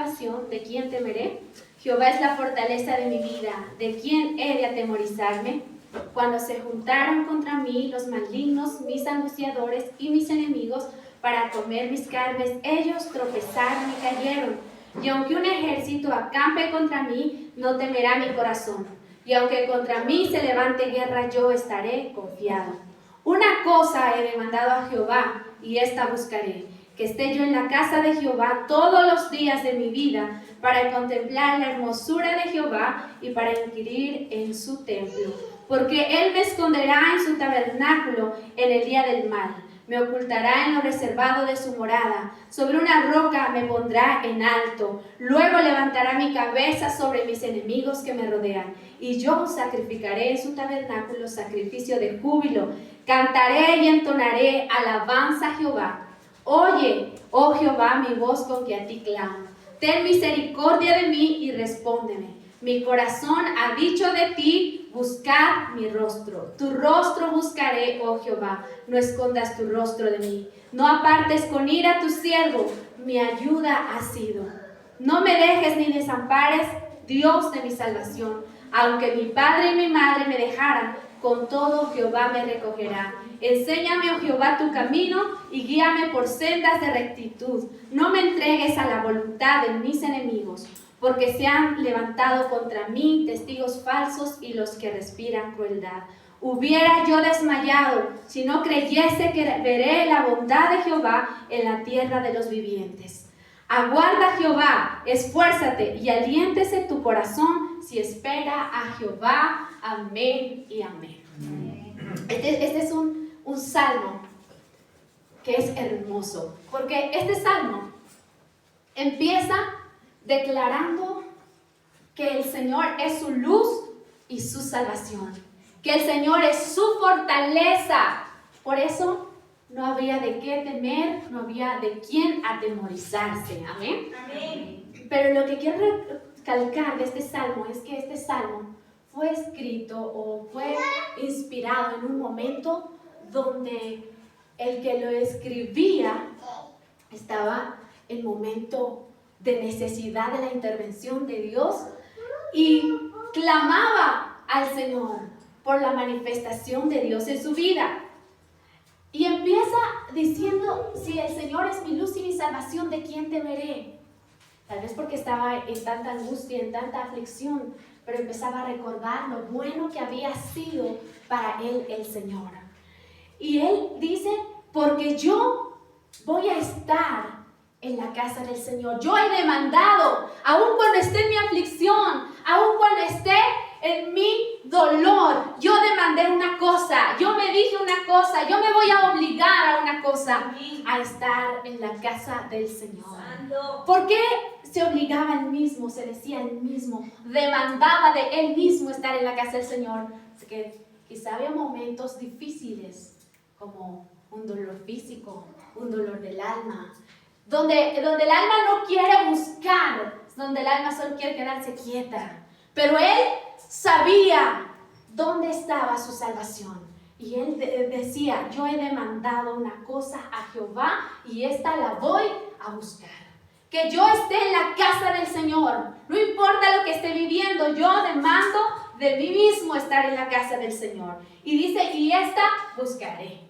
salvación, ¿de quién temeré? Jehová es la fortaleza de mi vida, ¿de quién he de atemorizarme? Cuando se juntaron contra mí los malignos, mis angustiadores y mis enemigos, para comer mis carnes, ellos tropezaron y cayeron. Y aunque un ejército acampe contra mí, no temerá mi corazón. Y aunque contra mí se levante guerra, yo estaré confiado. Una cosa he demandado a Jehová, y esta buscaré, que esté yo en la casa de Jehová todos los días de mi vida, para contemplar la hermosura de Jehová y para inquirir en su templo. Porque él me esconderá en su tabernáculo en el día del mal. Me ocultará en lo reservado de su morada. Sobre una roca me pondrá en alto. Luego levantará mi cabeza sobre mis enemigos que me rodean. Y yo sacrificaré en su tabernáculo sacrificio de júbilo. Cantaré y entonaré alabanza a Jehová. Oye, oh Jehová, mi voz con que a ti clamo. Ten misericordia de mí y respóndeme. Mi corazón ha dicho de ti, buscad mi rostro. Tu rostro buscaré, oh Jehová, no escondas tu rostro de mí. No apartes con ira a tu siervo, mi ayuda ha sido. No me dejes ni desampares, Dios de mi salvación. Aunque mi padre y mi madre me dejaran, con todo Jehová me recogerá. Enséñame, oh Jehová, tu camino y guíame por sendas de rectitud. No me entregues a la voluntad de mis enemigos, porque se han levantado contra mí testigos falsos y los que respiran crueldad. Hubiera yo desmayado si no creyese que veré la bondad de Jehová en la tierra de los vivientes. Aguarda Jehová, esfuérzate y aliéntese tu corazón si espera a Jehová. Amén y amén. Este es un salmo que es hermoso, porque este salmo empieza declarando que el Señor es su luz y su salvación, que el Señor es su fortaleza. Por eso no había de qué temer, no había de quién atemorizarse. Amén. Amén. Pero lo que quiero recalcar de este salmo es que este salmo fue escrito o fue inspirado en un momento donde el que lo escribía estaba en momento de necesidad de la intervención de Dios y clamaba al Señor por la manifestación de Dios en su vida. Y empieza diciendo, si el Señor es mi luz y mi salvación, ¿de quién temeré? Tal vez porque estaba en tanta angustia, en tanta aflicción, pero empezaba a recordar lo bueno que había sido para él el Señor. Y él dice, porque yo voy a estar en la casa del Señor. Yo he demandado, aun cuando esté en mi aflicción, aun cuando esté en mi dolor, yo demandé una cosa, yo me dije una cosa, yo me voy a obligar a una cosa, a estar en la casa del Señor. ¿Por qué se obligaba él mismo, se decía él mismo, demandaba de él mismo estar en la casa del Señor? Así que quizá había momentos difíciles, como un dolor físico, un dolor del alma, donde el alma no quiere buscar, donde el alma solo quiere quedarse quieta. Pero él sabía dónde estaba su salvación. Y él decía, yo he demandado una cosa a Jehová y esta la voy a buscar. Que yo esté en la casa del Señor. No importa lo que esté viviendo, yo demando de mí mismo estar en la casa del Señor. Y dice, y esta buscaré.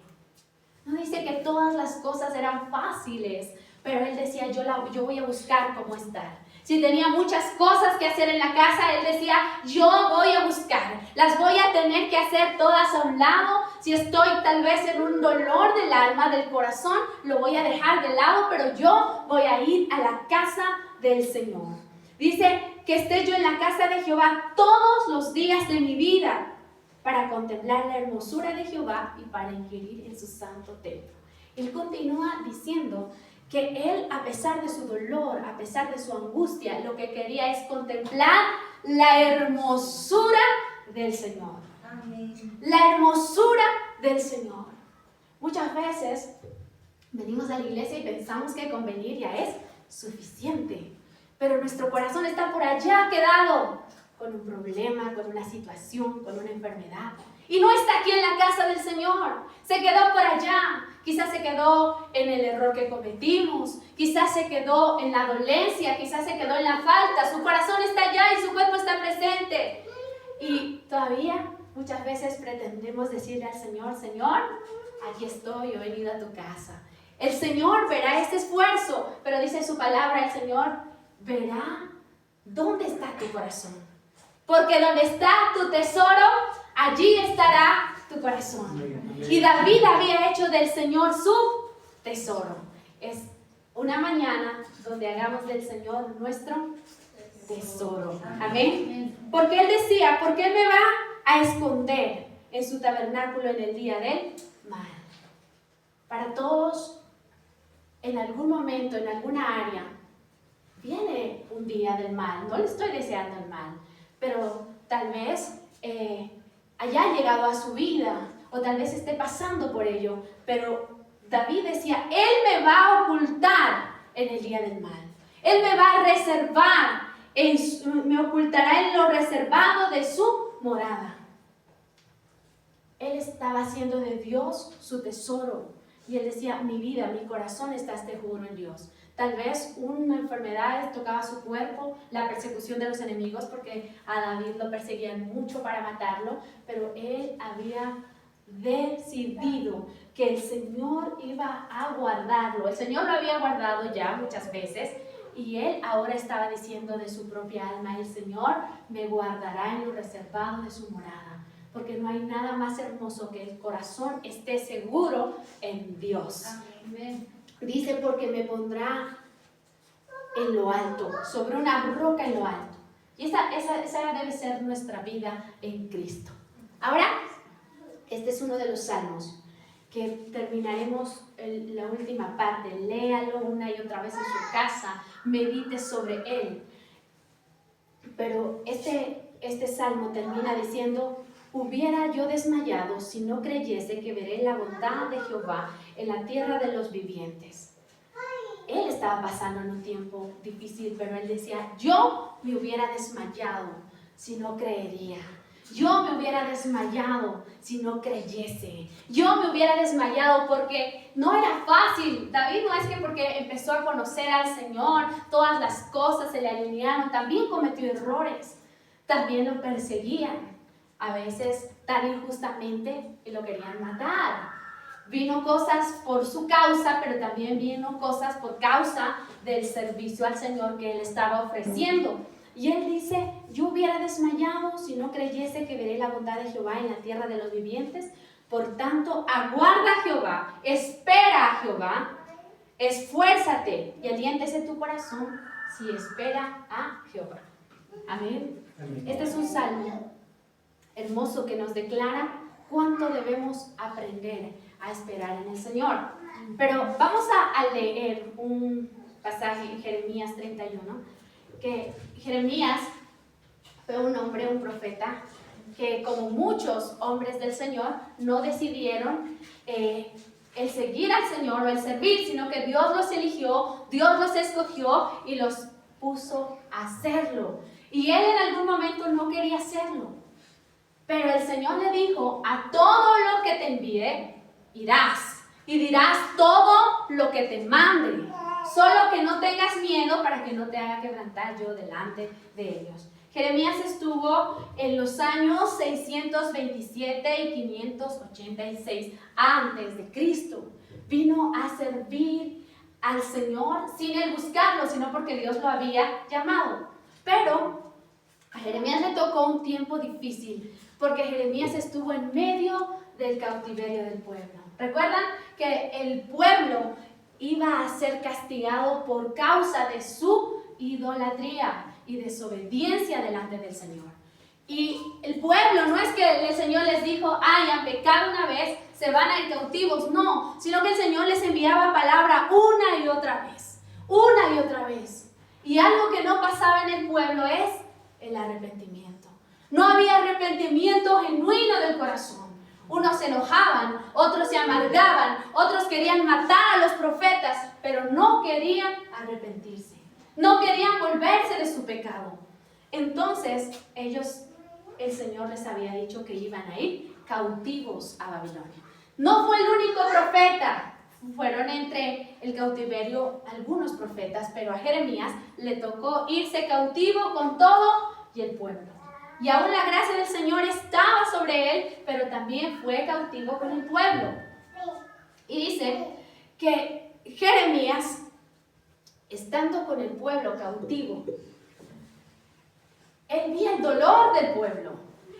No dice que todas las cosas eran fáciles, pero él decía, yo voy a buscar cómo estar. Si tenía muchas cosas que hacer en la casa, él decía, yo voy a buscar. Las voy a tener que hacer todas a un lado. Si estoy tal vez en un dolor del alma, del corazón, lo voy a dejar de lado, pero yo voy a ir a la casa del Señor. Dice que esté yo en la casa de Jehová todos los días de mi vida, para contemplar la hermosura de Jehová y para inquirir en su santo templo. Él continúa diciendo que él, a pesar de su dolor, a pesar de su angustia, lo que quería es contemplar la hermosura del Señor. Amén. La hermosura del Señor. Muchas veces venimos a la iglesia y pensamos que con venir ya es suficiente, pero nuestro corazón está por allá quedado, con un problema, con una situación, con una enfermedad. Y no está aquí en la casa del Señor. Se quedó por allá, quizás se quedó en el error que cometimos, quizás se quedó en la dolencia, quizás se quedó en la falta, su corazón está allá y su cuerpo está presente. Y todavía muchas veces pretendemos decirle al Señor, Señor, aquí estoy, he venido a tu casa. El Señor verá este esfuerzo, pero dice su palabra, el Señor verá dónde está tu corazón. Porque donde está tu tesoro, allí estará tu corazón. Y David había hecho del Señor su tesoro. Es una mañana donde hagamos del Señor nuestro tesoro. Amén. Porque Él decía, ¿por qué me va a esconder en su tabernáculo en el día del mal? Para todos, en algún momento, en alguna área, viene un día del mal. No le estoy deseando el mal, pero tal vez haya llegado a su vida o tal vez esté pasando por ello. Pero David decía, Él me va a ocultar en el día del mal. Él me va a reservar, me ocultará en lo reservado de su morada. Él estaba haciendo de Dios su tesoro. Y él decía, mi vida, mi corazón está seguro en Dios. Tal vez una enfermedad tocaba su cuerpo, la persecución de los enemigos, porque a David lo perseguían mucho para matarlo, pero él había decidido que el Señor iba a guardarlo. El Señor lo había guardado ya muchas veces y él ahora estaba diciendo de su propia alma, el Señor me guardará en lo reservado de su morada. Porque no hay nada más hermoso que el corazón esté seguro en Dios. Amén. Dice, porque me pondrá en lo alto, sobre una roca en lo alto. Y esa debe ser nuestra vida en Cristo. Ahora, este es uno de los salmos que terminaremos la última parte. Léalo una y otra vez en su casa, medite sobre él. Pero este salmo termina diciendo, hubiera yo desmayado si no creyese que veré la bondad de Jehová en la tierra de los vivientes. Él estaba pasando en un tiempo difícil, pero él decía, yo me hubiera desmayado si no creería. Yo me hubiera desmayado si no creyese. Yo me hubiera desmayado porque no era fácil. David no es que porque empezó a conocer al Señor, todas las cosas se le alinearon. También cometió errores. También lo perseguían. A veces tan injustamente y lo querían matar. Vino cosas por su causa, pero también vino cosas por causa del servicio al Señor que él estaba ofreciendo. Y él dice, yo hubiera desmayado si no creyese que veré la bondad de Jehová en la tierra de los vivientes. Por tanto, aguarda a Jehová, espera a Jehová, esfuérzate y aliéntese tu corazón si espera a Jehová. Amén. Este es un salmo hermoso que nos declara cuánto debemos aprender a esperar en el Señor. Pero vamos a leer un pasaje en Jeremías 31, que Jeremías fue un hombre, un profeta, que como muchos hombres del Señor, no decidieron el seguir al Señor o el servir, sino que Dios los eligió, Dios los escogió y los puso a hacerlo. Y él en algún momento no quería hacerlo. Pero el Señor le dijo, a todo lo que te envíe, irás. Y dirás todo lo que te mande. Solo que no tengas miedo para que no te haga quebrantar yo delante de ellos. Jeremías estuvo en los años 627 y 586 antes de Cristo. Vino a servir al Señor sin él buscarlo, sino porque Dios lo había llamado. Pero a Jeremías le tocó un tiempo difícil, porque Jeremías estuvo en medio del cautiverio del pueblo. ¿Recuerdan que el pueblo iba a ser castigado por causa de su idolatría y desobediencia delante del Señor? Y el pueblo, no es que el Señor les dijo, ay, han pecado una vez, se van a ir cautivos, no, sino que el Señor les enviaba palabra una y otra vez, una y otra vez. Y algo que no pasaba en el pueblo es el arrepentimiento. No había arrepentimiento genuino del corazón. Unos se enojaban, otros se amargaban, otros querían matar a los profetas, pero no querían arrepentirse. No querían volverse de su pecado. Entonces, el Señor les había dicho que iban a ir cautivos a Babilonia. No fue el único profeta fueron entre el cautiverio algunos profetas, pero a Jeremías le tocó irse cautivo con todo y el pueblo. Y aún la gracia del Señor estaba sobre él, pero también fue cautivo con el pueblo. Y dice que Jeremías, estando con el pueblo cautivo, él veía el dolor del pueblo,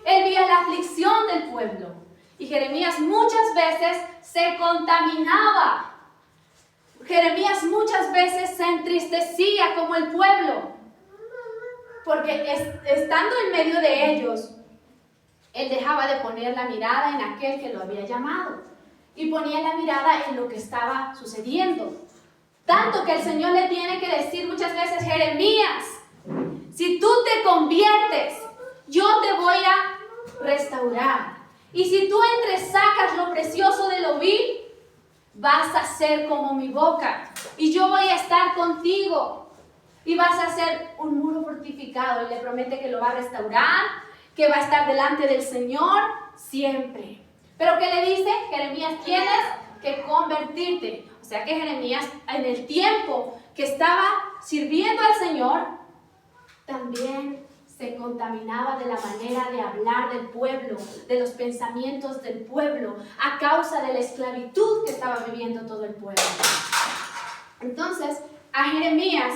él veía la aflicción del pueblo. Y Jeremías muchas veces se contaminaba. Jeremías muchas veces se entristecía como el pueblo, porque estando en medio de ellos, él dejaba de poner la mirada en aquel que lo había llamado y ponía la mirada en lo que estaba sucediendo. Tanto que el Señor le tiene que decir muchas veces: Jeremías, si tú te conviertes, yo te voy a restaurar. Y si tú entresacas lo precioso de lo vil, vas a ser como mi boca. Y yo voy a estar contigo. Y vas a ser un muro fortificado. Y le promete que lo va a restaurar, que va a estar delante del Señor siempre. Pero ¿qué le dice? Jeremías, tienes que convertirte. O sea que Jeremías, en el tiempo que estaba sirviendo al Señor, también se contaminaba de la manera de hablar del pueblo, de los pensamientos del pueblo, a causa de la esclavitud que estaba viviendo todo el pueblo. Entonces, a Jeremías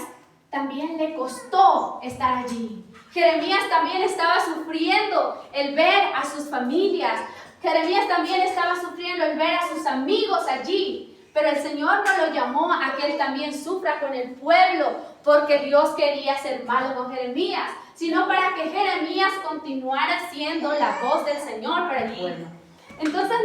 también le costó estar allí. Jeremías también estaba sufriendo el ver a sus familias. Jeremías también estaba sufriendo el ver a sus amigos allí. Pero el Señor no lo llamó a que él también sufra con el pueblo, porque Dios quería ser malo con Jeremías, sino para que Jeremías continuara siendo la voz del Señor para el pueblo. Entonces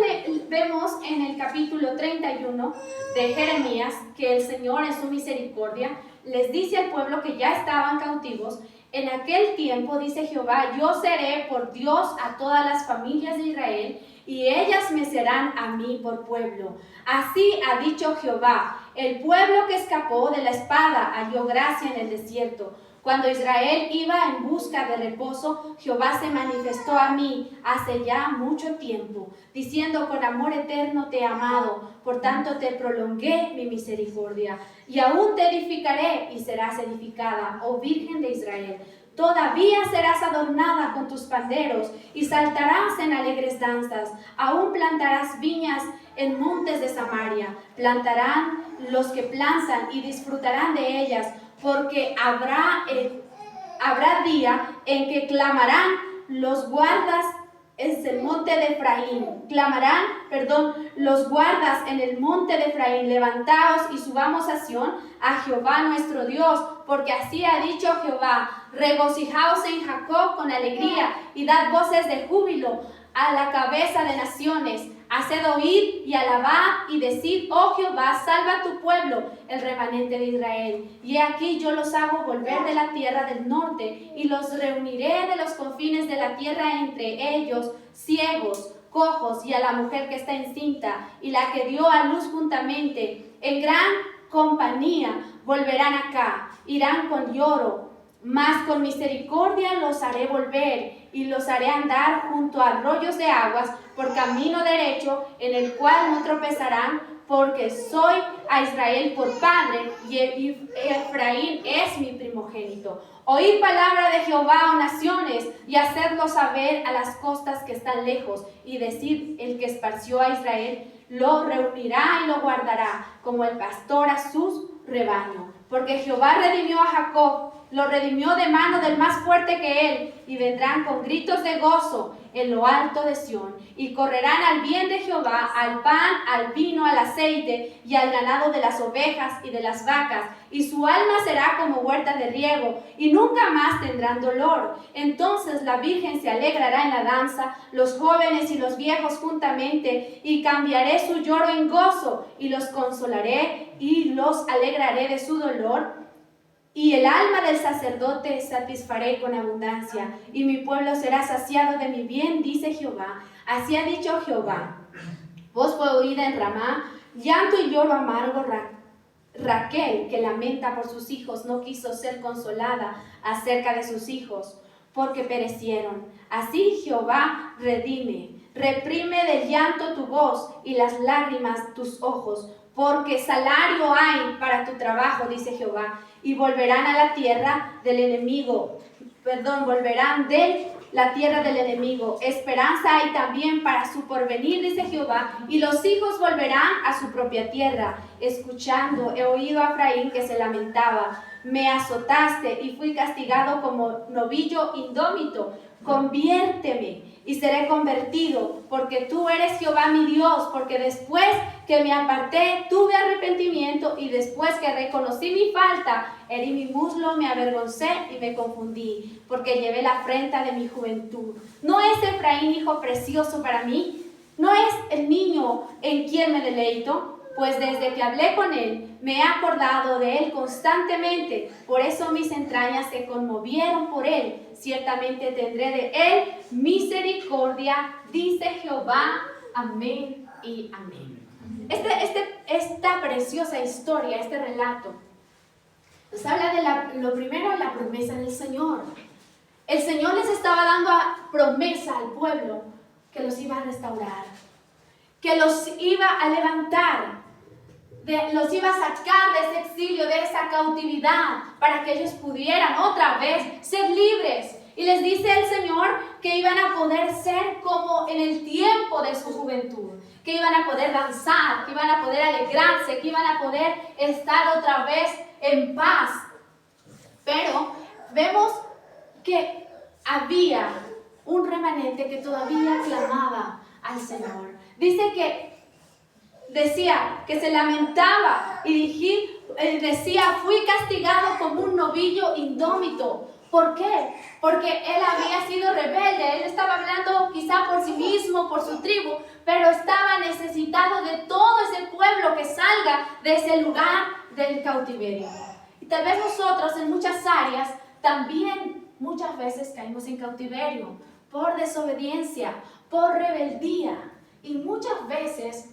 vemos en el capítulo 31 de Jeremías que el Señor en su misericordia les dice al pueblo que ya estaban cautivos: en aquel tiempo, dice Jehová, yo seré por Dios a todas las familias de Israel, y ellas me serán a mí por pueblo. Así ha dicho Jehová: el pueblo que escapó de la espada halló gracia en el desierto. Cuando Israel iba en busca de reposo, Jehová se manifestó a mí hace ya mucho tiempo, diciendo: con amor eterno te he amado, por tanto te prolongué mi misericordia. Y aún te edificaré y serás edificada, oh Virgen de Israel. Todavía serás adornada con tus panderos y saltarás en alegres danzas. Aún plantarás viñas en montes de Samaria. Plantarán los que plantan y disfrutarán de ellas, porque habrá día en que clamarán los guardas en el monte de Efraín. Los guardas en el monte de Efraín: levantaos y subamos a Sión, a Jehová nuestro Dios, porque así ha dicho Jehová: regocijaos en Jacob con alegría y dad voces de júbilo a la cabeza de naciones. Haced oír y alabad y decid: oh Jehová, salva a tu pueblo, el remanente de Israel. Y he aquí yo los hago volver de la tierra del norte, y los reuniré de los confines de la tierra, entre ellos ciegos, cojos, y a la mujer que está encinta, y la que dio a luz juntamente. En gran compañía volverán acá, irán con lloro, mas con misericordia los haré volver, y los haré andar junto a arroyos de aguas, por camino derecho, en el cual no tropezarán, porque soy a Israel por padre, y Efraín es mi primogénito. Oíd palabra de Jehová, oh naciones, y hacedlo saber a las costas que están lejos, y decid: el que esparció a Israel lo reunirá y lo guardará, como el pastor a sus rebaños. Porque Jehová redimió a Jacob, lo redimió de mano del más fuerte que él, y vendrán con gritos de gozo en lo alto de Sión, y correrán al bien de Jehová, al pan, al vino, al aceite, y al ganado de las ovejas y de las vacas, y su alma será como huerta de riego, y nunca más tendrán dolor. Entonces la Virgen se alegrará en la danza, los jóvenes y los viejos juntamente, y cambiaré su lloro en gozo, y los consolaré, y los alegraré de su dolor. Y el alma del sacerdote satisfaré con abundancia, y mi pueblo será saciado de mi bien, dice Jehová. Así ha dicho Jehová. Voz fue oída en Ramá, llanto y lloro amargo. Raquel, que lamenta por sus hijos, no quiso ser consolada acerca de sus hijos, porque perecieron. Así Jehová redime. Reprime del llanto tu voz y las lágrimas tus ojos, porque salario hay para tu trabajo, dice Jehová, y volverán a la tierra del enemigo. Volverán de la tierra del enemigo. Esperanza hay también para su porvenir, dice Jehová, y los hijos volverán a su propia tierra. Escuchando, he oído a Efraín que se lamentaba. Me azotaste y fui castigado como novillo indómito. Conviérteme y seré convertido, porque tú eres Jehová mi Dios, porque después que me aparté tuve arrepentimiento, y después que reconocí mi falta, herí mi muslo, me avergoncé y me confundí, porque llevé la afrenta de mi juventud. ¿No es Efraín hijo precioso para mí? ¿No es el niño en quien me deleito? Pues desde que hablé con él, me he acordado de él constantemente. Por eso mis entrañas se conmovieron por él. Ciertamente tendré de él misericordia, dice Jehová. Amén y amén. Esta preciosa historia, este relato, nos habla de lo primero, la promesa del Señor. El Señor les estaba dando promesa al pueblo que los iba a restaurar, que los iba a levantar, los iba a sacar de ese exilio, de esa cautividad, para que ellos pudieran otra vez ser libres. Y les dice el Señor que iban a poder ser como en el tiempo de su juventud, que iban a poder danzar, que iban a poder alegrarse, que iban a poder estar otra vez en paz. Pero vemos que había un remanente que todavía clamaba al Señor. Dice que decía que se lamentaba y decía, fui castigado como un novillo indómito. ¿Por qué? Porque él había sido rebelde. Él estaba hablando quizá por sí mismo, por su tribu, pero estaba necesitado de todo ese pueblo que salga de ese lugar del cautiverio. Y tal vez nosotros en muchas áreas también muchas veces caímos en cautiverio por desobediencia, por rebeldía, y muchas veces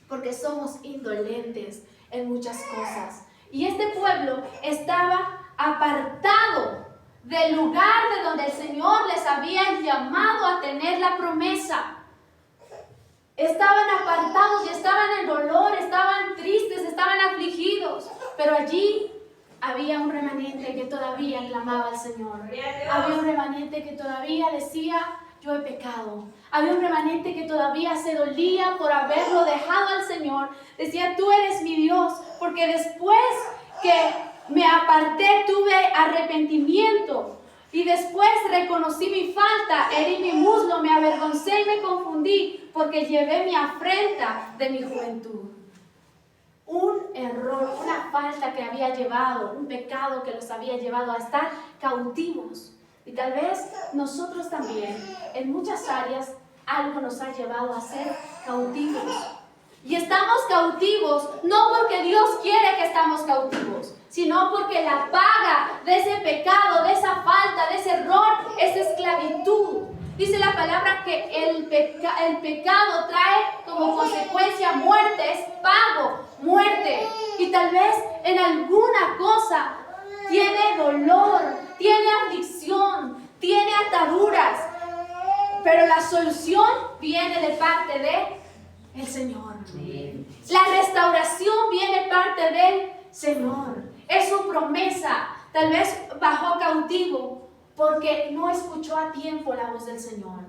porque somos indolentes en muchas cosas. Y este pueblo estaba apartado del lugar de donde el Señor les había llamado a tener la promesa. Estaban apartados y estaban en dolor, estaban tristes, estaban afligidos, pero allí había un remanente que todavía clamaba al Señor. Había un remanente que todavía decía, yo he pecado. Había un remanente que todavía se dolía por haberlo dejado al Señor. Decía, tú eres mi Dios, porque después que me aparté tuve arrepentimiento. Y después reconocí mi falta, herí mi muslo, me avergoncé y me confundí, porque llevé mi afrenta de mi juventud. Un error, una falta que había llevado, un pecado que los había llevado a estar cautivos. Y tal vez nosotros también, en muchas áreas, algo nos ha llevado a ser cautivos. Y estamos cautivos no porque Dios quiere que estamos cautivos, sino porque la paga de ese pecado, de esa falta, de ese error, es esclavitud. Dice la palabra que el pecado trae como consecuencia muerte, es pago, muerte. Y tal vez en alguna cosa tiene dolor, tiene aflicción, tiene ataduras, pero la solución viene de parte del Señor. La restauración viene de parte del Señor. Es su promesa. Tal vez bajó cautivo porque no escuchó a tiempo la voz del Señor.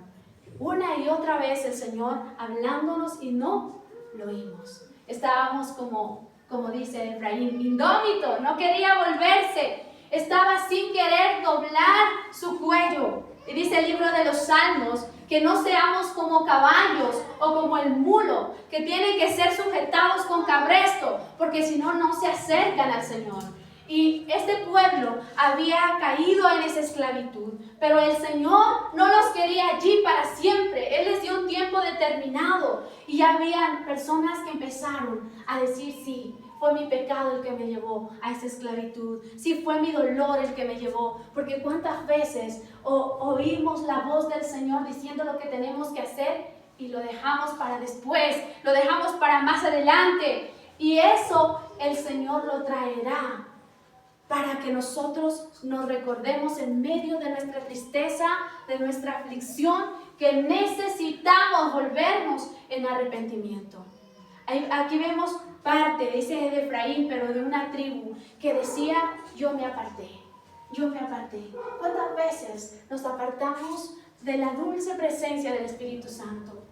Una y otra vez el Señor hablándonos y no lo oímos. Estábamos como dice Efraín, indómito, no quería volverse. Estaba sin querer doblar su cuello. Y dice el libro de los Salmos que no seamos como caballos o como el mulo, que tienen que ser sujetados con cabresto, porque si no, no se acercan al Señor. Y este pueblo había caído en esa esclavitud, pero el Señor no los quería allí para siempre. Él les dio un tiempo determinado y ya habían personas que empezaron a decir, sí, fue mi pecado el que me llevó a esa esclavitud. Sí, fue mi dolor el que me llevó. Porque cuántas veces oímos la voz del Señor diciendo lo que tenemos que hacer y lo dejamos para después, lo dejamos para más adelante. Y eso el Señor lo traerá para que nosotros nos recordemos en medio de nuestra tristeza, de nuestra aflicción, que necesitamos volvernos en arrepentimiento. Aquí vemos parte, dice de Efraín, pero de una tribu que decía, yo me aparté. ¿Cuántas veces nos apartamos de la dulce presencia del Espíritu Santo?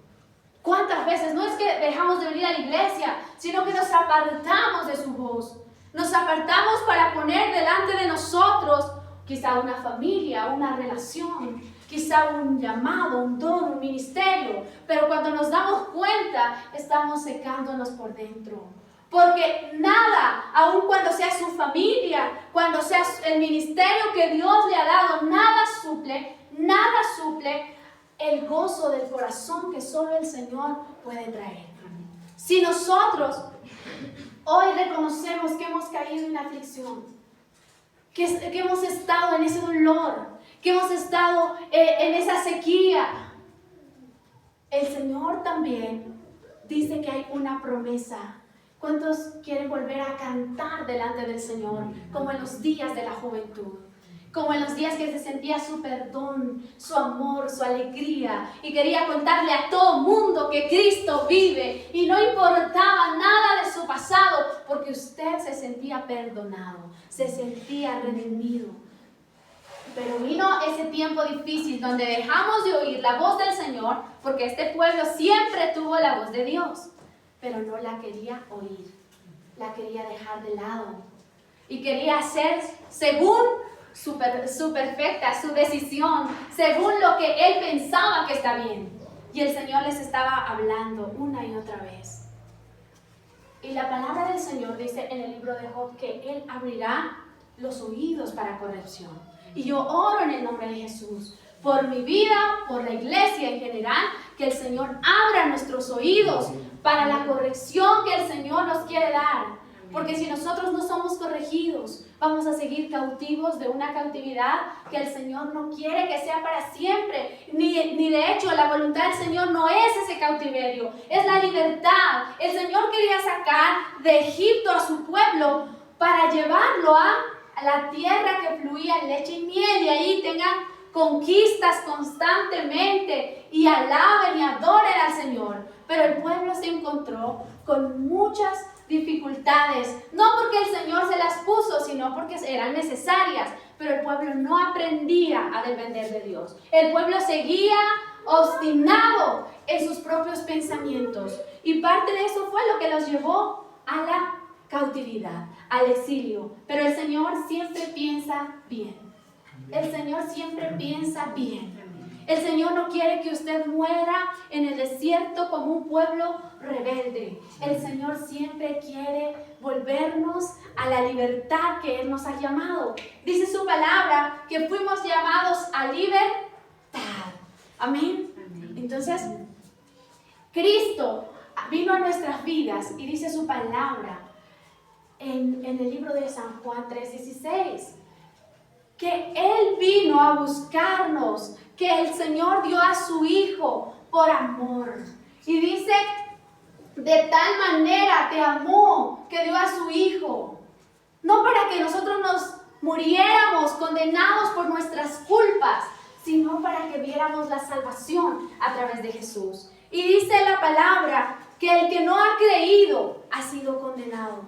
¿Cuántas veces? No es que dejamos de venir a la iglesia, sino que nos apartamos de su voz. Nos apartamos para poner delante de nosotros quizá una familia, una relación, quizá un llamado, un don, un ministerio. Pero cuando nos damos cuenta, estamos secándonos por dentro. Porque nada, aun cuando sea su familia, cuando sea el ministerio que Dios le ha dado, nada suple el gozo del corazón que solo el Señor puede traer. Si nosotros hoy reconocemos que hemos caído en aflicción, que hemos estado en ese dolor, que hemos estado en esa sequía, el Señor también dice que hay una promesa. ¿Cuántos quieren volver a cantar delante del Señor como en los días de la juventud? Como en los días que se sentía su perdón, su amor, su alegría, y quería contarle a todo mundo que Cristo vive y no importaba nada de su pasado, porque usted se sentía perdonado, se sentía redimido. Pero vino ese tiempo difícil donde dejamos de oír la voz del Señor, porque este pueblo siempre tuvo la voz de Dios, pero no la quería oír, la quería dejar de lado y quería hacer según su perfecta, su decisión, según lo que él pensaba que está bien. Y el Señor les estaba hablando una y otra vez. Y la palabra del Señor dice en el libro de Job que Él abrirá los oídos para corrección. Y yo oro en el nombre de Jesús, por mi vida, por la iglesia en general, que el Señor abra nuestros oídos para la corrección que el Señor nos quiere dar. Porque si nosotros no somos corregidos, vamos a seguir cautivos de una cautividad que el Señor no quiere que sea para siempre. Ni de hecho la voluntad del Señor no es ese cautiverio, es la libertad. El Señor quería sacar de Egipto a su pueblo para llevarlo a la tierra que fluía leche y miel, y ahí tengan conquistas constantemente y alaben y adoren al Señor. Pero el pueblo se encontró con muchas dificultades, no porque el Señor se las puso, sino porque eran necesarias, pero el pueblo no aprendía a depender de Dios. El pueblo seguía obstinado en sus propios pensamientos, y parte de eso fue lo que los llevó a la cautividad, al exilio. Pero el Señor siempre piensa bien. El Señor siempre piensa bien. El Señor no quiere que usted muera en el desierto como un pueblo rebelde. El Señor siempre quiere volvernos a la libertad que Él nos ha llamado. Dice su palabra que fuimos llamados a libertad. Amén. Entonces, Cristo vino a nuestras vidas y dice su palabra en el libro de San Juan 3:16. Que Él vino a buscarnos, que el Señor dio a su Hijo por amor. Y dice, de tal manera te amó que dio a su Hijo. No para que nosotros nos muriéramos condenados por nuestras culpas, sino para que viéramos la salvación a través de Jesús. Y dice la palabra que el que no ha creído ha sido condenado.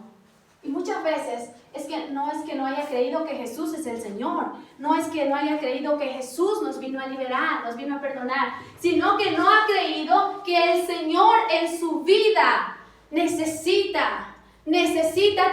Y muchas veces es que no haya creído que Jesús es el Señor, no es que no haya creído que Jesús nos vino a liberar, nos vino a perdonar, sino que no ha creído que el Señor en su vida necesita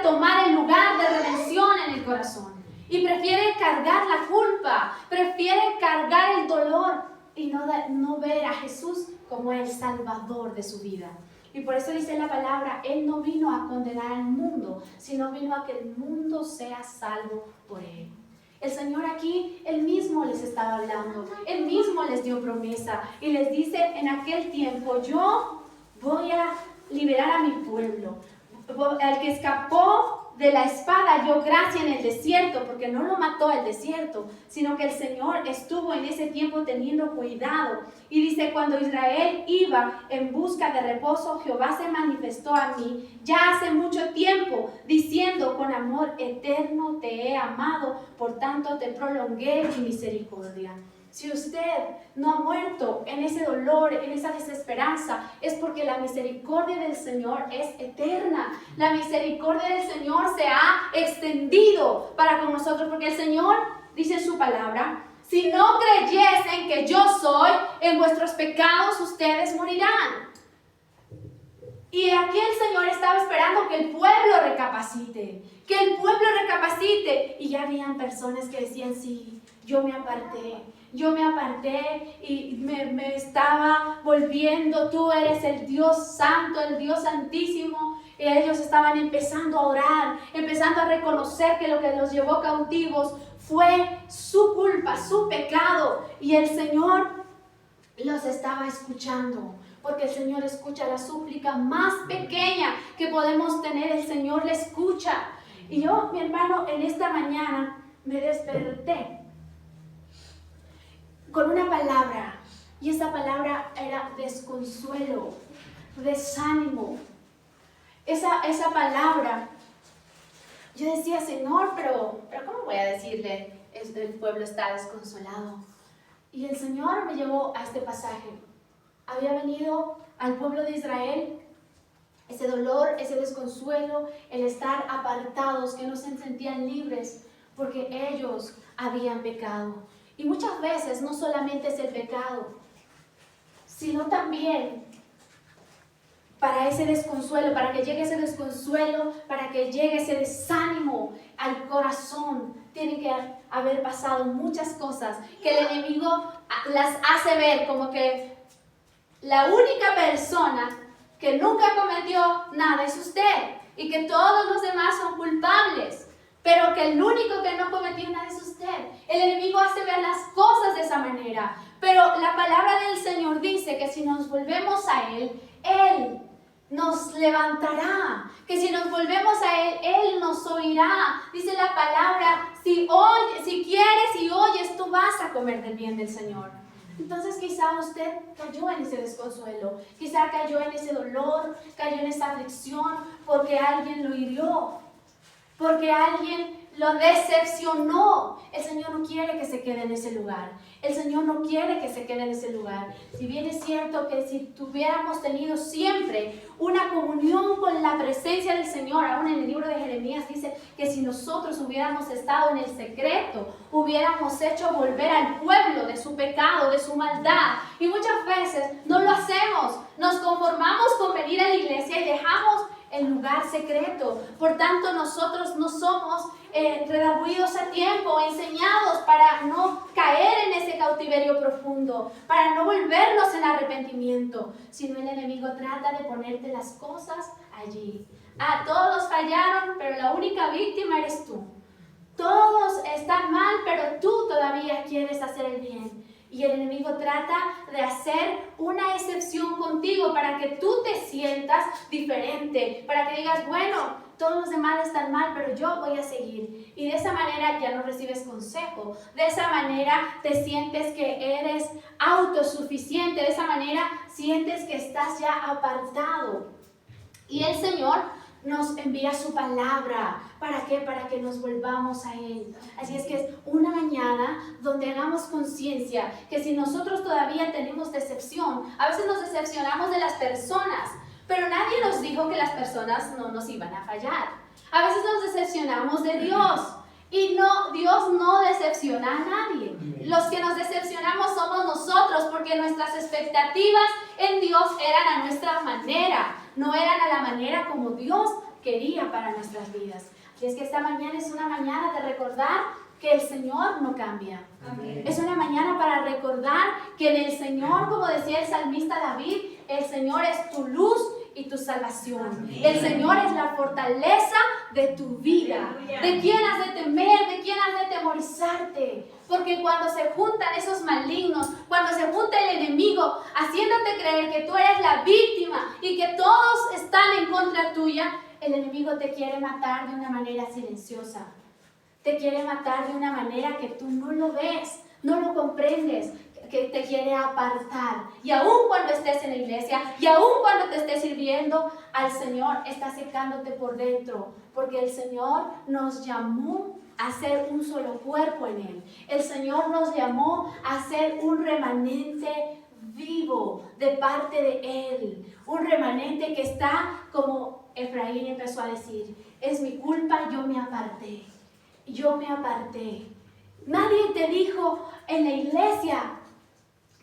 tomar el lugar de redención en el corazón. Y prefiere cargar la culpa, prefiere cargar el dolor y no ver a Jesús como el Salvador de su vida. Y por eso dice la palabra, Él no vino a condenar al mundo, sino vino a que el mundo sea salvo por Él. El Señor aquí, Él mismo les estaba hablando, Él mismo les dio promesa y les dice en aquel tiempo, yo voy a liberar a mi pueblo. Al que escapó de la espada dio gracia en el desierto, porque no lo mató el desierto, sino que el Señor estuvo en ese tiempo teniendo cuidado. Y dice, cuando Israel iba en busca de reposo, Jehová se manifestó a mí ya hace mucho tiempo, diciendo, con amor eterno te he amado, por tanto te prolongué mi misericordia. Si usted no ha muerto en ese dolor, en esa desesperanza, es porque la misericordia del Señor es eterna. La misericordia del Señor se ha extendido para con nosotros, porque el Señor dice en su palabra: si no creyesen que yo soy, en vuestros pecados ustedes morirán. Y aquí el Señor estaba esperando que el pueblo recapacite, que el pueblo recapacite. Y ya habían personas que decían: sí, yo me aparté y me estaba volviendo, tú eres el Dios santo, el Dios santísimo. Y ellos estaban empezando a orar, empezando a reconocer que lo que los llevó cautivos fue su culpa, su pecado. Y el Señor los estaba escuchando, porque el Señor escucha la súplica más pequeña que podemos tener. El Señor le escucha. Y yo, mi hermano, en esta mañana me desperté con una palabra, y esa palabra era desconsuelo, desánimo. Esa palabra, yo decía: Señor, pero ¿cómo voy a decirle? El pueblo está desconsolado. Y el Señor me llevó a este pasaje. Había venido al pueblo de Israel ese dolor, ese desconsuelo, el estar apartados, que no se sentían libres porque ellos habían pecado. Y muchas veces no solamente es el pecado, sino también para ese desconsuelo, para que llegue ese desconsuelo, para que llegue ese desánimo al corazón, tiene que haber pasado muchas cosas que el enemigo las hace ver como que la única persona que nunca cometió nada es usted y que todos los demás son culpables, pero que el único que no cometió nada es usted. El enemigo hace ver las cosas de esa manera, pero la palabra del Señor dice que si nos volvemos a Él, Él nos levantará, que si nos volvemos a Él nos oirá. Dice la palabra: si quieres y oyes, tú vas a comer del bien del Señor. Entonces quizá usted cayó en ese desconsuelo, quizá cayó en ese dolor, cayó en esa aflicción porque alguien lo hirió, porque alguien lo decepcionó. El Señor no quiere que se quede en ese lugar. El Señor no quiere que se quede en ese lugar. Si bien es cierto que si tuviéramos tenido siempre una comunión con la presencia del Señor, aún en el libro de Jeremías dice que si nosotros hubiéramos estado en el secreto, hubiéramos hecho volver al pueblo de su pecado, de su maldad. Y muchas veces no lo hacemos. Nos conformamos con venir a la iglesia y dejamos el lugar secreto. Por tanto, nosotros no somos redarguidos a tiempo, enseñados para no caer en ese cautiverio profundo, para no volvernos en arrepentimiento, sino el enemigo trata de ponerte las cosas allí. Todos fallaron, pero la única víctima eres tú. Todos están mal, pero tú todavía quieres hacer el bien. Y el enemigo trata de hacer una excepción contigo para que tú te sientas diferente, para que digas: bueno, todos los demás están mal, pero yo voy a seguir. Y de esa manera ya no recibes consejo. De esa manera te sientes que eres autosuficiente. De esa manera sientes que estás ya apartado. Y el Señor nos envía su palabra. ¿Para qué? Para que nos volvamos a Él. Así es que es una mañana donde hagamos conciencia que si nosotros todavía tenemos decepción, a veces nos decepcionamos de las personas, pero nadie nos dijo que las personas no nos iban a fallar. A veces nos decepcionamos de Dios. Y no, Dios no decepciona a nadie. Los que nos decepcionamos somos nosotros, porque nuestras expectativas en Dios eran a nuestra manera, no eran a la manera como Dios quería para nuestras vidas. Así es que esta mañana es una mañana de recordar que el Señor no cambia. Amén. Es una mañana para recordar que en el Señor, como decía el salmista David, el Señor es tu luz y tu salvación. Amén. El Señor es la fortaleza de tu vida. ¿De quién has de temer? ¿De quién has de temorizarte? Porque cuando se juntan esos malignos, cuando se junta el enemigo haciéndote creer que tú eres la víctima y que todos están en contra tuya, el enemigo te quiere matar de una manera silenciosa. Te quiere matar de una manera que tú no lo ves, no lo comprendes, que te quiere apartar. Y aun cuando estés en la iglesia, y aun cuando te estés sirviendo al Señor, está secándote por dentro, porque el Señor nos llamó a ser un solo cuerpo en Él. El Señor nos llamó a ser un remanente vivo de parte de Él. Un remanente que está, como Efraín empezó a decir, es mi culpa, yo me aparté. Yo me aparté. Nadie te dijo en la iglesia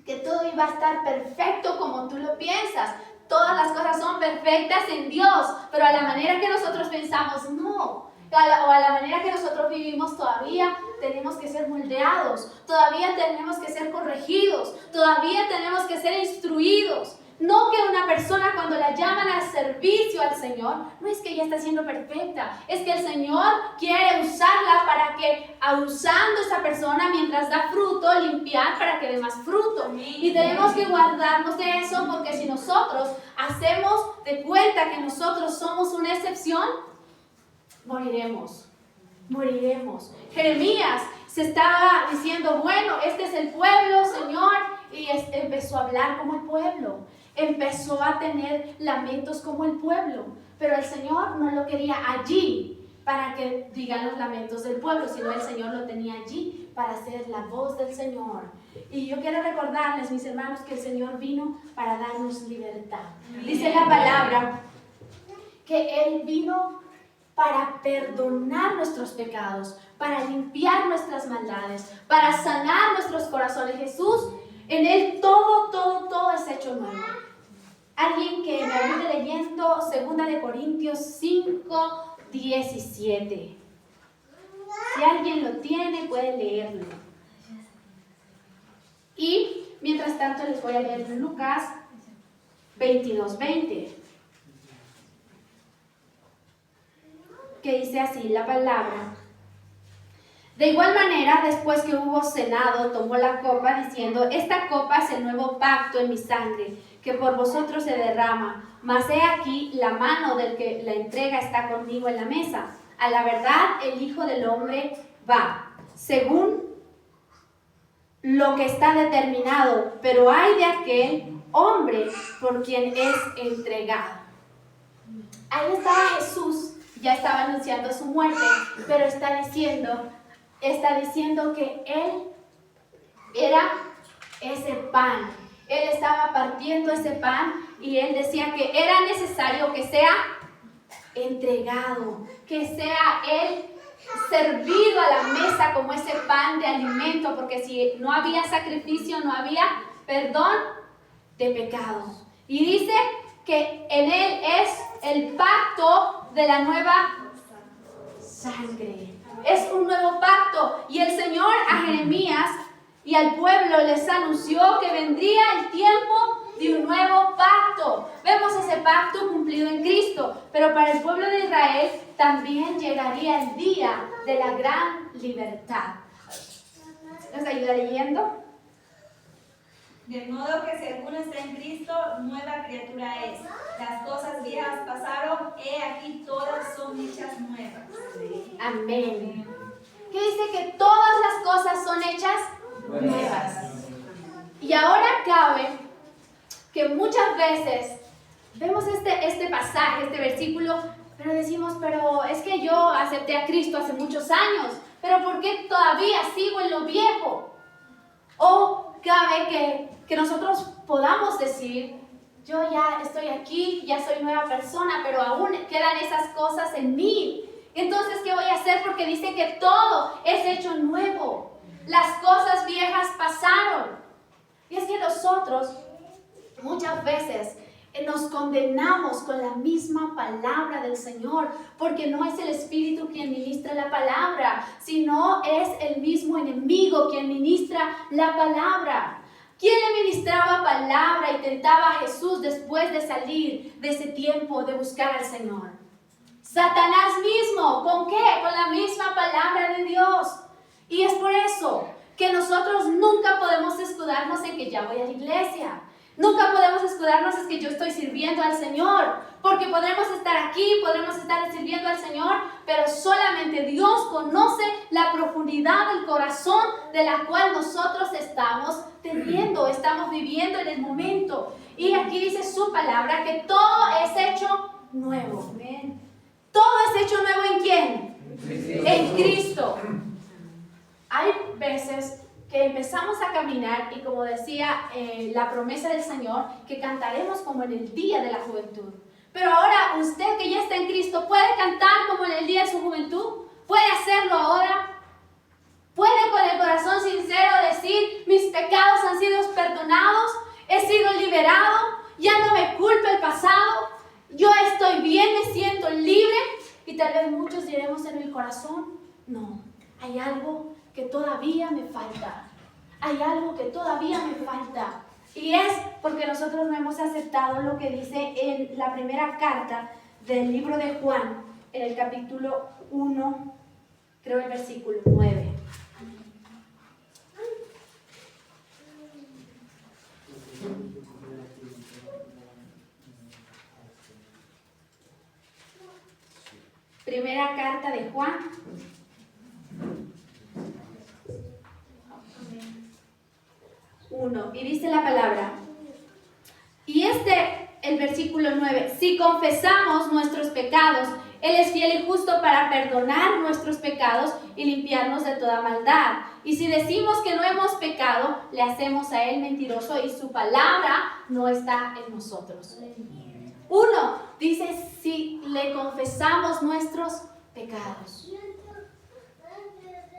que todo iba a estar perfecto como tú lo piensas. Todas las cosas son perfectas en Dios, pero a la manera que nosotros pensamos, no. O a la manera que nosotros vivimos todavía tenemos que ser moldeados, todavía tenemos que ser corregidos, todavía tenemos que ser instruidos. No que una persona cuando la llaman al servicio al Señor, no es que ella está siendo perfecta, es que el Señor quiere usarla para que, usando esa persona mientras da fruto, limpiar para que dé más fruto. Y tenemos que guardarnos de eso, porque si nosotros hacemos de cuenta que nosotros somos una excepción, moriremos. Jeremías se estaba diciendo, bueno, este es el pueblo, Señor, y empezó a hablar como el pueblo. Empezó a tener lamentos como el pueblo, pero el Señor no lo quería allí para que digan los lamentos del pueblo, sino el Señor lo tenía allí para ser la voz del Señor. Y yo quiero recordarles, mis hermanos, que el Señor vino para darnos libertad. Dice la palabra que Él vino para perdonar nuestros pecados, para limpiar nuestras maldades, para sanar nuestros corazones. Jesús, en Él todo es hecho nuevo. Alguien que me ayude leyendo 2 Corintios 5, 17. Si alguien lo tiene, puede leerlo. Y mientras tanto les voy a leer Lucas 22, 20. Que dice así la palabra. De igual manera, después que hubo cenado, tomó la copa diciendo, esta copa es el nuevo pacto en mi sangre, que por vosotros se derrama. Mas he aquí, la mano del que la entrega está conmigo en la mesa. A la verdad, el Hijo del Hombre va, según lo que está determinado, pero hay de aquel hombre por quien es entregado. Ahí estaba Jesús, ya estaba anunciando su muerte, pero está diciendo que Él era ese pan. Él estaba partiendo ese pan y Él decía que era necesario que sea entregado, que sea Él servido a la mesa como ese pan de alimento, porque si no había sacrificio, no había perdón de pecados. Y dice que en Él es el pacto de la nueva sangre. Es un nuevo pacto. Y el Señor a Jeremías y al pueblo les anunció que vendría el tiempo de un nuevo pacto. Vemos ese pacto cumplido en Cristo, pero para el pueblo de Israel también llegaría el día de la gran libertad. ¿Nos ayuda leyendo? De modo que si alguno está en Cristo, nueva criatura es. Las cosas viejas pasaron, he aquí todas son hechas nuevas. Amén. ¿Qué dice? Que todas las cosas son hechas nuevas. Y ahora cabe que muchas veces vemos este pasaje, este versículo, pero decimos, pero es que yo acepté a Cristo hace muchos años, pero ¿por qué todavía sigo en lo viejo? O cabe que nosotros podamos decir, yo ya estoy aquí, ya soy nueva persona, pero aún quedan esas cosas en mí. Entonces, ¿qué voy a hacer? Porque dice que todo es hecho nuevo. Las cosas viejas pasaron. Y es que nosotros muchas veces nos condenamos con la misma palabra del Señor, porque no es el Espíritu quien ministra la palabra, sino es el mismo enemigo quien ministra la palabra. ¿Quién le ministraba palabra y tentaba a Jesús después de salir de ese tiempo de buscar al Señor? Satanás mismo. ¿Con qué? Con la misma palabra de Dios. Y es por eso que nosotros nunca podemos escudarnos en que ya voy a la iglesia. Nunca podemos escudarnos en que yo estoy sirviendo al Señor. Porque podremos estar aquí, podremos estar sirviendo al Señor, pero solamente Dios conoce la profundidad del corazón de la cual nosotros estamos teniendo, estamos viviendo en el momento. Y aquí dice su palabra que todo es hecho nuevo. Amén. ¿Todo es hecho nuevo en quién? En Cristo. Hay veces que empezamos a caminar y como decía la promesa del Señor, que cantaremos como en el día de la juventud. Pero ahora usted que ya está en Cristo, ¿puede cantar como en el día de su juventud? ¿Puede hacerlo ahora? ¿Puede con el corazón sincero decir, mis pecados han sido perdonados, he sido liberado, ya no me culpa el pasado, yo estoy bien, me siento libre? Y tal vez muchos diremos en el corazón, no, hay algo que todavía me falta. Hay algo que todavía me falta. Y es porque nosotros no hemos aceptado lo que dice en la primera carta del libro de Juan, en el capítulo 1, creo el versículo 9. Primera carta de Juan. Y dice la palabra, y el versículo 9, si confesamos nuestros pecados, Él es fiel y justo para perdonar nuestros pecados y limpiarnos de toda maldad. Y si decimos que no hemos pecado, le hacemos a Él mentiroso y su palabra no está en nosotros. 1, dice, si le confesamos nuestros pecados.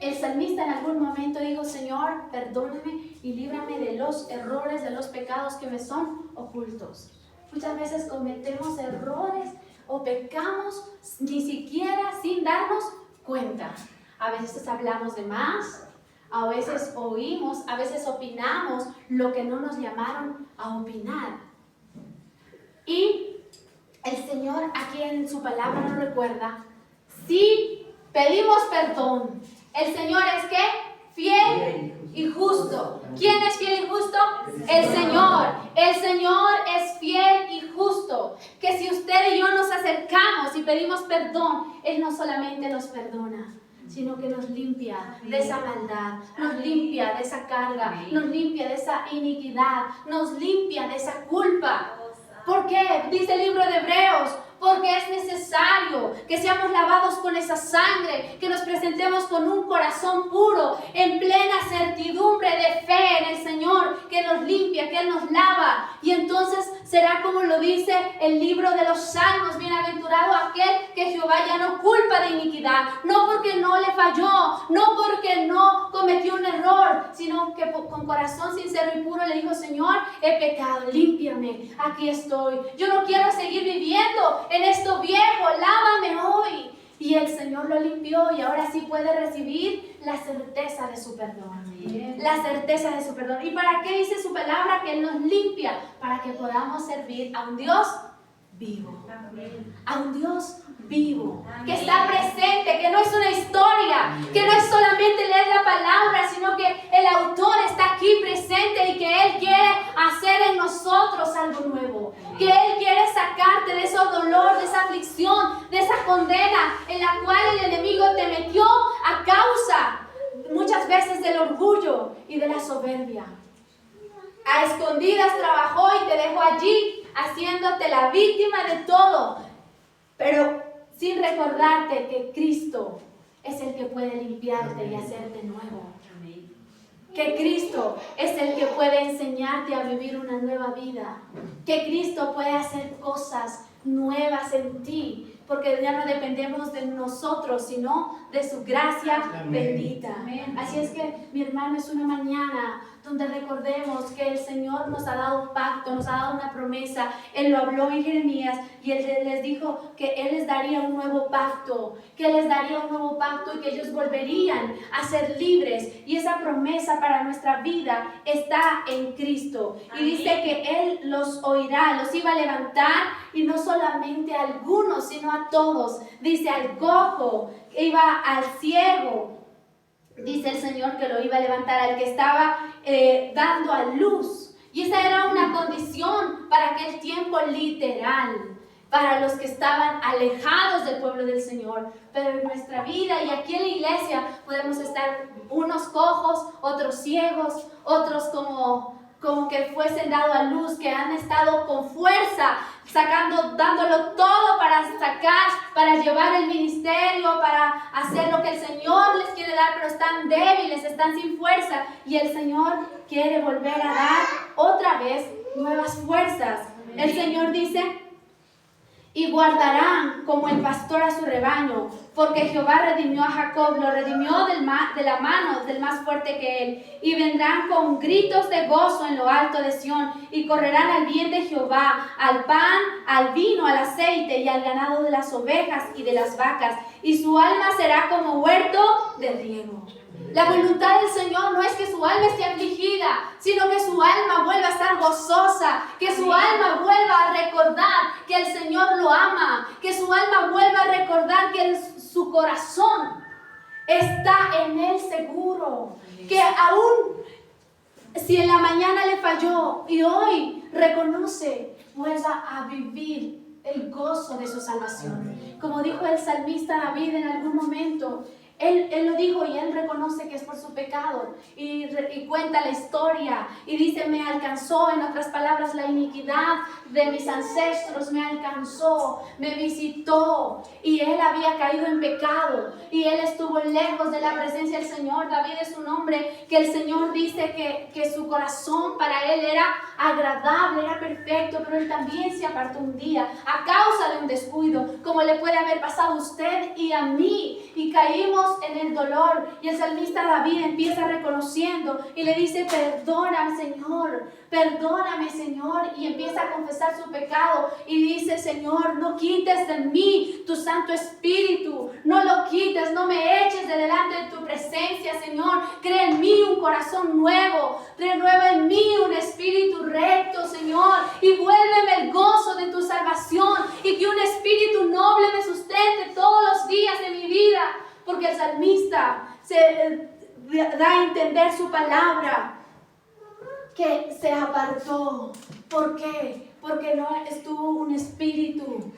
El salmista en algún momento dijo, Señor, perdóname y líbrame de los errores, de los pecados que me son ocultos. Muchas veces cometemos errores o pecamos ni siquiera sin darnos cuenta. A veces hablamos de más, a veces oímos, a veces opinamos lo que no nos llamaron a opinar. Y el Señor aquí en su palabra nos recuerda, si pedimos perdón, el Señor es ¿qué? Fiel y justo. ¿Quién es fiel y justo? El Señor. El Señor es fiel y justo. Que si usted y yo nos acercamos y pedimos perdón, Él no solamente nos perdona, sino que nos limpia de esa maldad, nos limpia de esa carga, nos limpia de esa iniquidad, nos limpia de esa culpa. ¿Por qué? Dice el libro de Hebreos, porque es necesario que seamos lavados con esa sangre, que nos presentemos con un corazón puro, en plena certidumbre de fe en el Señor, que nos limpia, que Él nos lava. Y entonces será como lo dice el libro de los Salmos, bienaventurado aquel que Jehová ya no culpa de iniquidad, no porque no le falló, no porque no cometió un error, sino que con corazón sincero y puro le dijo, Señor, he pecado, límpiame, aquí estoy, yo no quiero seguir viviendo en esto viejo, lávame hoy. Y el Señor lo limpió y ahora sí puede recibir la certeza de su perdón. La certeza de su perdón. ¿Y para qué dice su palabra? Que Él nos limpia, para que podamos servir a un Dios vivo. A un Dios vivo, que está presente, que no es una historia, que no es solamente leer la palabra, sino que el autor está aquí presente y que Él quiere hacer en nosotros algo nuevo, que Él quiere sacarte de ese dolor, de esa aflicción, de esa condena en la cual el enemigo te metió a causa muchas veces del orgullo y de la soberbia. A escondidas trabajó y te dejó allí haciéndote la víctima de todo, pero sin recordarte que Cristo es el que puede limpiarte y hacerte nuevo. Que Cristo es el que puede enseñarte a vivir una nueva vida. Que Cristo puede hacer cosas nuevas en ti, porque ya no dependemos de nosotros, sino de su gracia bendita. Así es que, mi hermano, es una mañana donde recordemos que el Señor nos ha dado un pacto, nos ha dado una promesa. Él lo habló en Jeremías y Él les dijo que Él les daría un nuevo pacto, que Él les daría un nuevo pacto y que ellos volverían a ser libres. Y esa promesa para nuestra vida está en Cristo. Y dice que Él los oirá, los iba a levantar, y no solamente a algunos, sino a todos. Dice al cojo, iba al ciego. Dice el Señor que lo iba a levantar al que estaba dando a luz. Y esa era una condición para aquel tiempo literal, para los que estaban alejados del pueblo del Señor. Pero en nuestra vida y aquí en la iglesia podemos estar unos cojos, otros ciegos, otros como como que fuesen dado a luz, que han estado con fuerza, dándolo todo para llevar el ministerio, para hacer lo que el Señor les quiere dar, pero están débiles, están sin fuerza, y el Señor quiere volver a dar otra vez nuevas fuerzas. El Señor dice: y guardarán como el pastor a su rebaño, porque Jehová redimió a Jacob, lo redimió de la mano del más fuerte que él. Y vendrán con gritos de gozo en lo alto de Sión, y correrán al bien de Jehová, al pan, al vino, al aceite y al ganado de las ovejas y de las vacas, y su alma será como huerto de riego. La voluntad del Señor no es que su alma esté afligida, sino que su alma vuelva a estar gozosa, que su alma vuelva a recordar que el Señor lo ama, que su alma vuelva a recordar que su corazón está en Él seguro, que aún si en la mañana le falló y hoy reconoce, vuelva a vivir el gozo de su salvación. Como dijo el salmista David en algún momento, Él lo dijo y él reconoce que es por su pecado y cuenta la historia y dice: me alcanzó, en otras palabras, la iniquidad de mis ancestros me alcanzó, me visitó, y él había caído en pecado y él estuvo lejos de la presencia del Señor. David es un hombre que el Señor dice que su corazón para él era agradable, era perfecto, pero él también se apartó un día a causa de un descuido, como le puede haber pasado a usted y a mí, y caímos en el dolor. Y el salmista David empieza reconociendo y le dice: perdóname, Señor, y empieza a confesar su pecado y dice: Señor, no quites de mí tu Santo Espíritu, no lo quites, no me eches de delante de tu presencia, Señor. Crea en mí un corazón nuevo, renueva en mí un espíritu recto, Señor, y vuélveme el gozo de tu salvación, y que un espíritu noble me sustente todos los días de mi vida. Porque el salmista se da a entender su palabra, que se apartó. ¿Por qué? Porque no estuvo un espíritu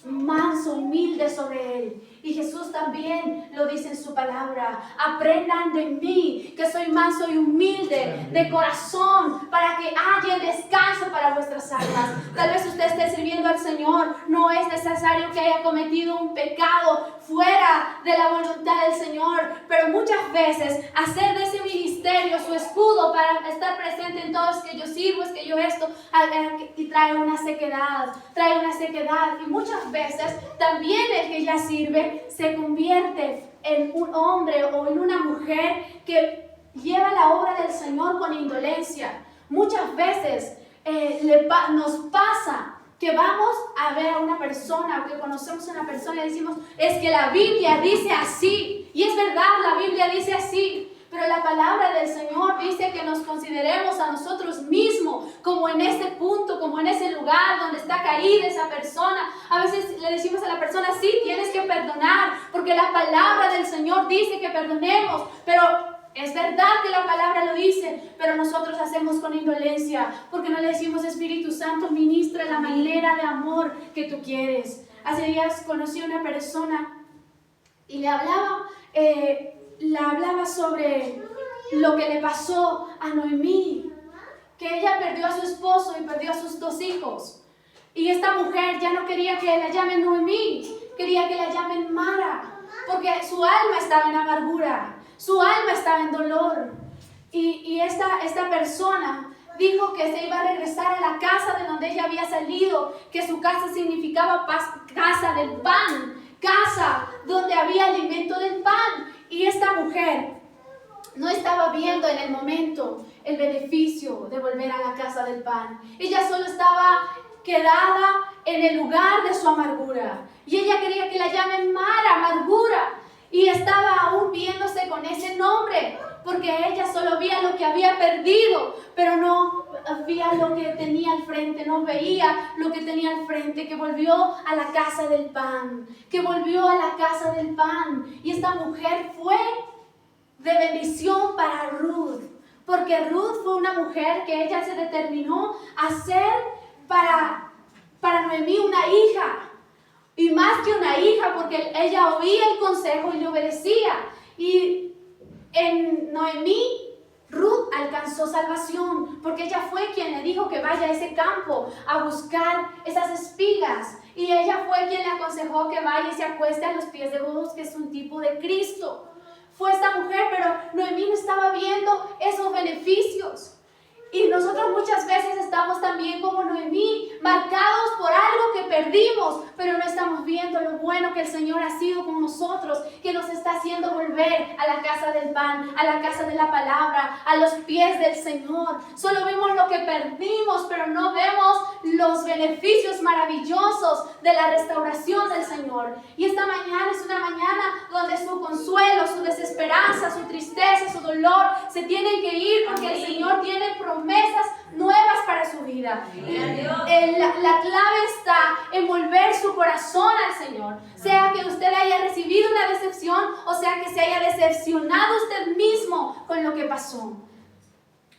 manso, humilde sobre él. Y Jesús también lo dice en su palabra: aprendan de mí, que soy manso y humilde de corazón, para que haya descanso para vuestras almas. Tal vez usted esté sirviendo al Señor, no es necesario que haya cometido un pecado fuera de la voluntad del Señor, pero muchas veces hacer de ese ministerio su escudo para estar presente en todo: es que yo sirvo, es que yo esto, y trae una sequedad, y muchas veces también el que ya sirve se convierte en un hombre o en una mujer que lleva la obra del Señor con indolencia. Muchas veces nos pasa que vamos a ver a una persona o que conocemos a una persona y decimos: es que la Biblia dice así, y es verdad, la Biblia dice así. Pero la palabra del Señor dice que nos consideremos a nosotros mismos como en ese punto, como en ese lugar donde está caída esa persona. A veces le decimos a la persona: sí, tienes que perdonar, porque la palabra del Señor dice que perdonemos. Pero es verdad que la palabra lo dice, pero nosotros hacemos con indolencia, porque no le decimos: Espíritu Santo, ministra la manera de amor que tú quieres. Hace días conocí a una persona y le hablaba sobre lo que le pasó a Noemí, que ella perdió a su esposo y perdió a sus 2 hijos. Y esta mujer ya no quería que la llamen Noemí, quería que la llamen Mara, porque su alma estaba en amargura, su alma estaba en dolor. Y esta persona dijo que se iba a regresar a la casa de donde ella había salido, que su casa significaba casa del pan, casa donde había alimento del pan. Y esta mujer no estaba viendo en el momento el beneficio de volver a la casa del pan. Ella solo estaba quedada en el lugar de su amargura. Y ella quería que la llamen Mara, amargura. Y estaba aún viéndose con ese nombre, porque ella solo veía lo que había perdido, pero no veía lo que tenía al frente, no veía lo que tenía al frente, que volvió a la casa del pan, Y esta mujer fue de bendición para Ruth, porque Ruth fue una mujer que ella se determinó a ser para Noemí una hija. Y más que una hija, porque ella oía el consejo y le obedecía. Y en Noemí, Ruth alcanzó salvación, porque ella fue quien le dijo que vaya a ese campo a buscar esas espigas. Y ella fue quien le aconsejó que vaya y se acueste a los pies de Boaz, que es un tipo de Cristo. Fue esta mujer, pero Noemí no estaba viendo esos beneficios. Y nosotros muchas veces estamos también como Noemí, marcados por algo que perdimos, pero no estamos viendo lo bueno que el Señor ha sido con nosotros, que nos está haciendo volver a la casa del pan, a la casa de la palabra, a los pies del Señor. Solo vemos lo que perdimos, pero no vemos los beneficios maravillosos de la restauración del Señor. Y esta mañana es una mañana donde su consuelo, su desesperanza, su tristeza, su dolor se tienen que ir, porque el Señor tiene promesas nuevas para su vida. La clave está en volver su corazón al Señor. Sea que usted haya recibido una decepción o sea que se haya decepcionado usted mismo con lo que pasó.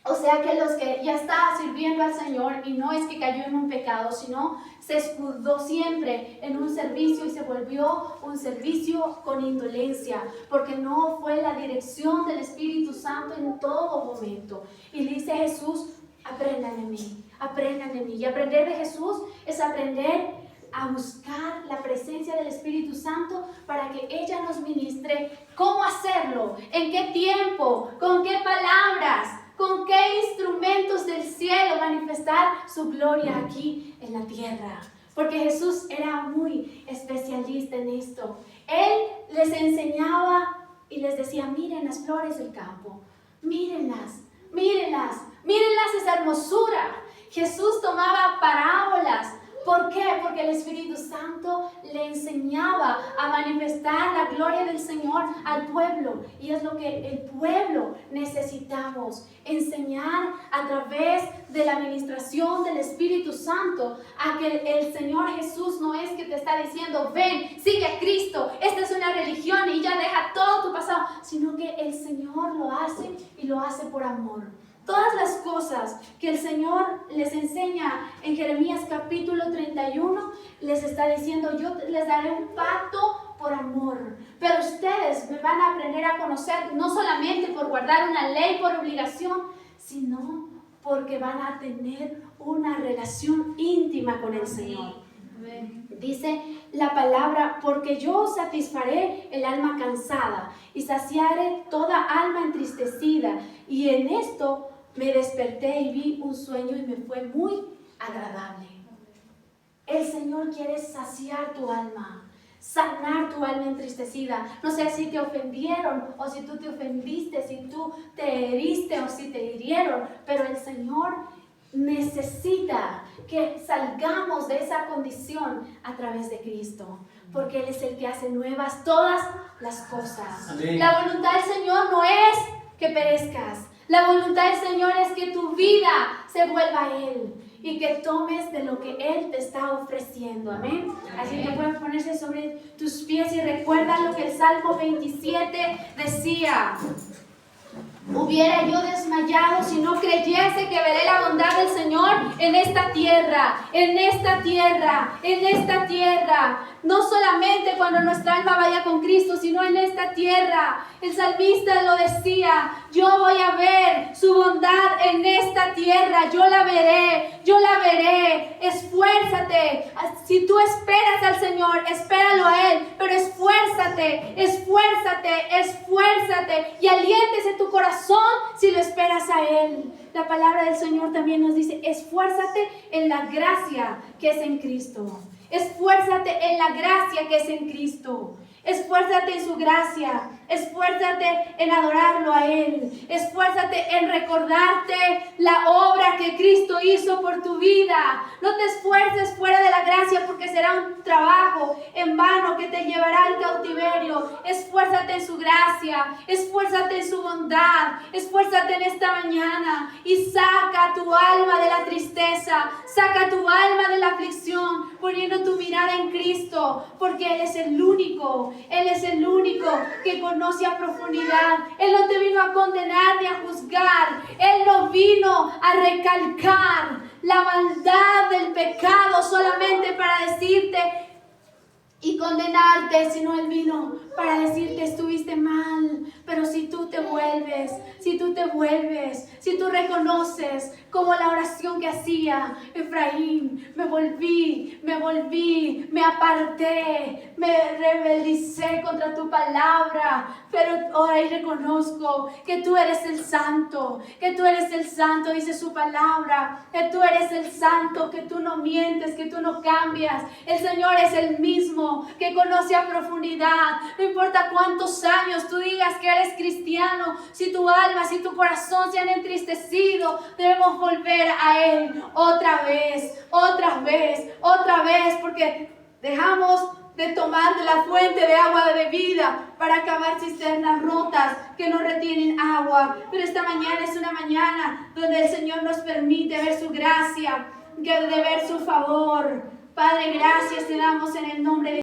O sea que los que ya está sirviendo al Señor y no es que cayó en un pecado, sino se escudó siempre en un servicio y se volvió un servicio con indolencia, porque no fue la dirección del Espíritu Santo en todo momento. Y dice Jesús, aprendan de mí, aprendan de mí. Y aprender de Jesús es aprender a buscar la presencia del Espíritu Santo para que ella nos ministre cómo hacerlo, en qué tiempo, con qué palabras, con qué instrumentos del cielo manifestar su gloria aquí en la tierra. Porque Jesús era muy especialista en esto. Él les enseñaba y les decía, miren las flores del campo, mírenlas, mírenlas, mírenlas esa hermosura. Jesús tomaba parábolas. ¿Por qué? Porque el Espíritu Santo le enseñaba a manifestar la gloria del Señor al pueblo. Y es lo que el pueblo necesitamos. Enseñar a través de la administración del Espíritu Santo a que el Señor Jesús no es que te está diciendo, ven, sigue a Cristo, esta es una religión y ya deja todo tu pasado. Sino que el Señor lo hace y lo hace por amor. Todas las cosas que el Señor les enseña en Jeremías capítulo 31, les está diciendo, yo les daré un pacto por amor. Pero ustedes me van a aprender a conocer, no solamente por guardar una ley por obligación, sino porque van a tener una relación íntima con el Señor. Dice la palabra, porque yo satisfaré el alma cansada y saciaré toda alma entristecida. Y en esto me desperté y vi un sueño y me fue muy agradable. El Señor quiere saciar tu alma, sanar tu alma entristecida. No sé si te ofendieron o si tú te ofendiste, si tú te heriste o si te hirieron, pero el Señor necesita que salgamos de esa condición a través de Cristo, porque Él es el que hace nuevas todas las cosas. Amén. La voluntad del Señor no es que perezcas. La voluntad del Señor es que tu vida se vuelva a Él y que tomes de lo que Él te está ofreciendo. Amén. Así que pueden ponerse sobre tus pies y recuerda lo que el Salmo 27 decía. Hubiera yo desmayado si no creyese que veré la bondad del Señor en esta tierra, en esta tierra, en esta tierra. No solamente cuando nuestra alma vaya con Cristo, sino en esta tierra. El salmista lo decía, yo voy a ver su bondad en esta tierra, yo la veré, yo la veré. Esfuérzate. Si tú esperas al Señor, espéralo a Él, pero esfuérzate, esfuérzate, esfuérzate y aliéntese tu corazón si lo esperas a Él. La palabra del Señor también nos dice, esfuérzate en la gracia que es en Cristo. Esfuérzate en la gracia que es en Cristo. Esfuérzate en su gracia. Esfuérzate en adorarlo a Él. Esfuérzate en recordarte la obra que Cristo hizo por tu vida. No te esfuerces fuera de la gracia porque será un trabajo en vano que te llevará al cautiverio. Esfuérzate en su gracia. Esfuérzate en su bondad. Esfuérzate en esta mañana y saca tu alma de la tristeza. Saca tu alma de la aflicción poniendo tu mirada en Cristo, porque Él es el único. Él es el único que conoce a profundidad. Él no te vino a condenar ni a juzgar. Él no vino a recalcar la maldad del pecado solamente para decirte y condenarte, sino Él vino para decirte estuviste mal, pero si tú te vuelves vuelves, si tú reconoces como la oración que hacía Efraín, me volví, me aparté, me rebelicé contra tu palabra, pero ahora reconozco que tú eres el santo, dice su palabra, que tú eres el santo, que tú no mientes, que tú no cambias. El Señor es el mismo, que conoce a profundidad, no importa cuántos años tú digas que eres cristiano, si tu alma, si tu corazón se han entristecido, debemos volver a Él otra vez, porque dejamos de tomar de la fuente de agua de vida para cavar cisternas rotas que no retienen agua. Pero esta mañana es una mañana donde el Señor nos permite ver su gracia, de ver su favor. Padre, gracias te damos en el nombre de